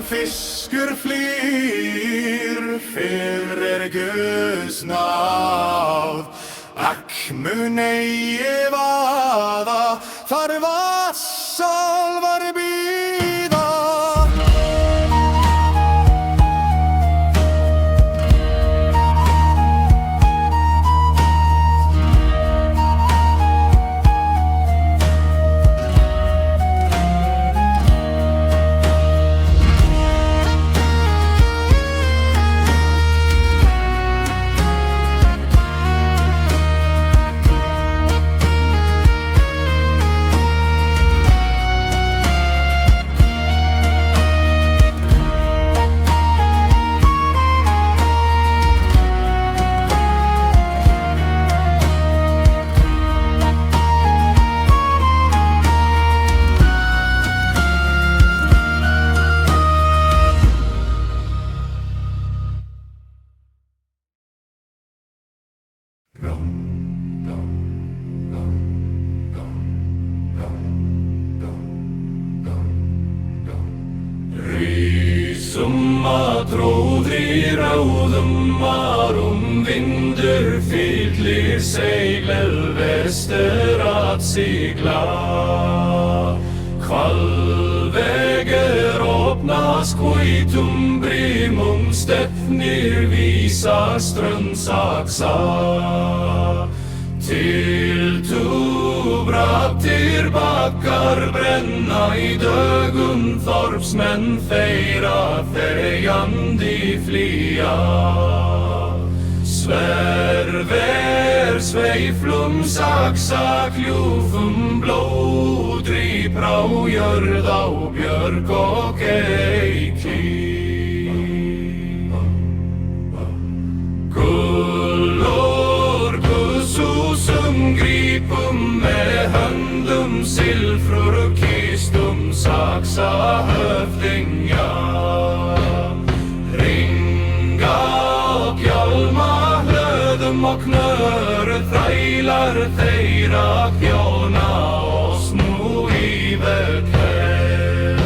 fiskur flyr fyrir Guðs náð. Akk mun eigi vaða þar vatnsálfar bíða. Tróðri ráðum vindur fyllir seglið vestur að sigla. Hvalvegur opnast hvítum brimum, stefnir vísar strönd saxa. Til brattir bakkar brenna í dögum, þorpsmenn þeirra þegjandi flýja. Sverver sveiflum saxa kljúfum, blóðdrýp á jörð á björk og eiki. Gripum með höndum, silfrur kistum, saxa höfðingja. Ringa og hjálma hlöðum og knöru, þrælar þeirra hjóna oss nú í vegkveld.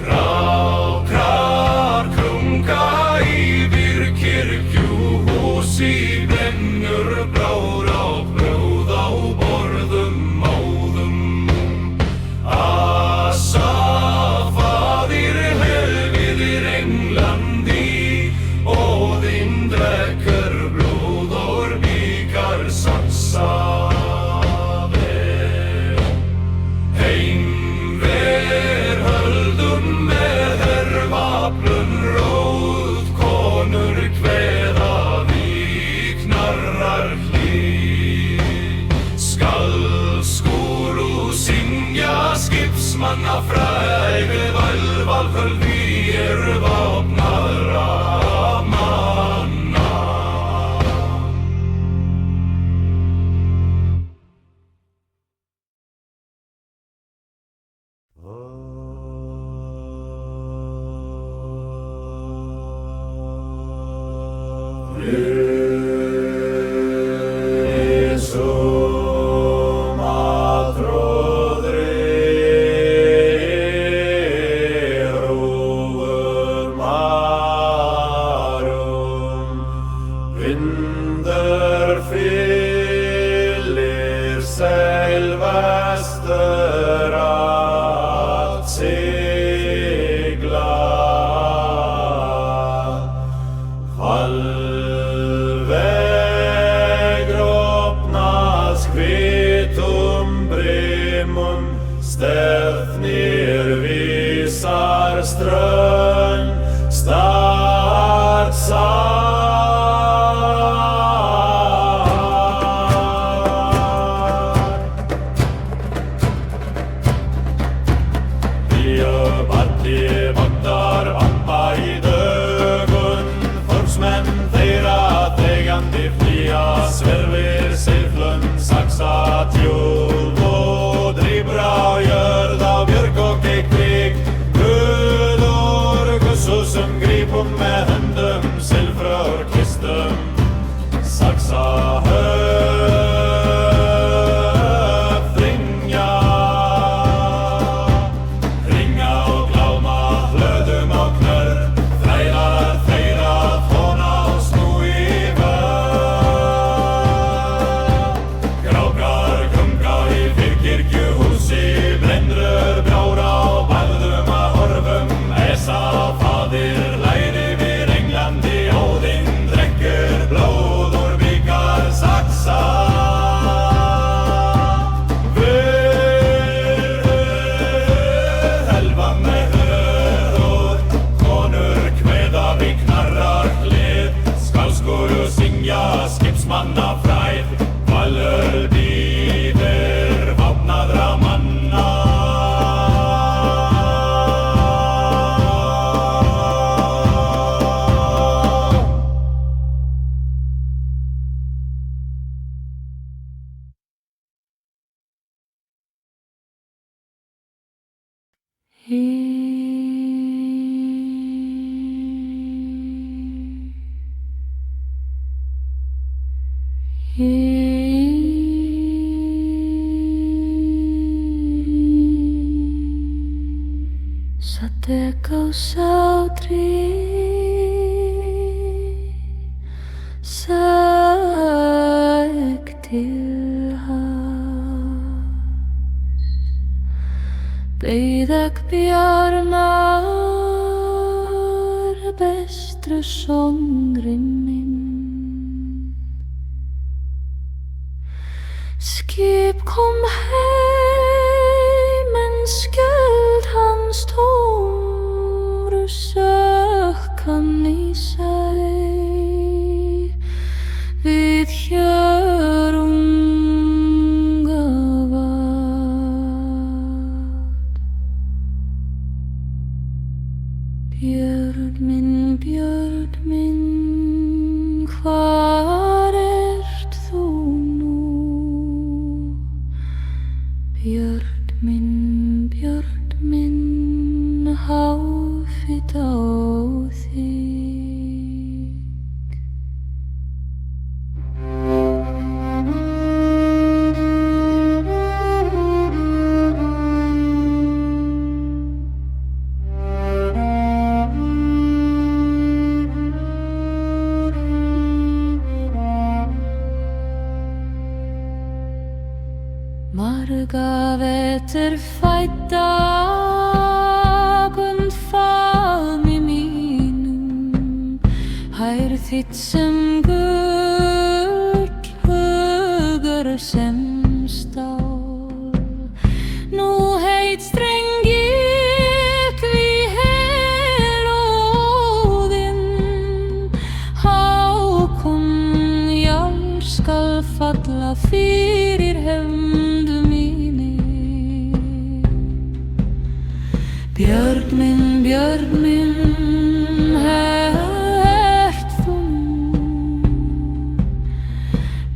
Krákrar krunga yfir kirkjuhús í blengur bráð. Manna fræði valföll við vopnaðra manna. Vindur fyllir seil vestur að sigla. Hvalvegur opnast hvítum brimum, stefnir vísar strönd start Sverver silflum saxa tjúð og drýpur á jörð á björk og eik. Guður gussusum grípum með höndum silfur. skilja skipsmannafræð, valöld yfir vápnaðra manna. Sate kau saudri sæk til havs, beið bjarnar bestru songrin minn. Skip kom heim en skjöld hans tómru sökk hann í sæ við Hjörungavatn. Björn minn, hvar ert þú nú? Björn minn, háfit á þig. Marga vetur fædda faðmi mínum, hær þitt sem gull, hugur sem stál. Nú heit strengir hví helóðinn, Hákon jarl skal falla fyrir hefndu mínir. Björn minn, ert þú nú?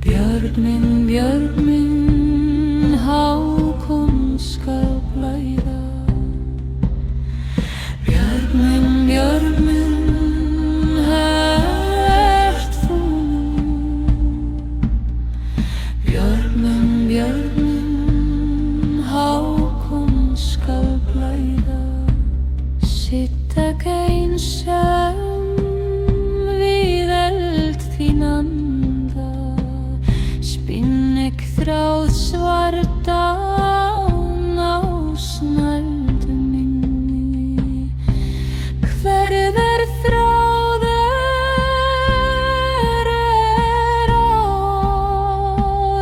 Björn minn, Hákon skal blæða. Björn minn, ert þú nú? Björn minn, Hákon skal blæða. Sitt ekki einsam við eld þín anda, spinn ekki þráð svarta á snældu minni. Hverðar þráður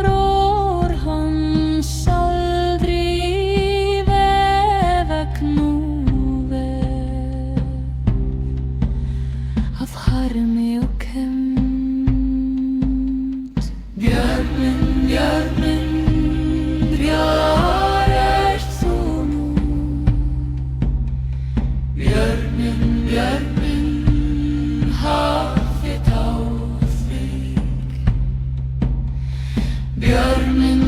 ár hans aldrei vefa knúði af harmi og kemd. Björn minn, hvar ert þú nú? Björn minn, háfit á þig. Björn minn,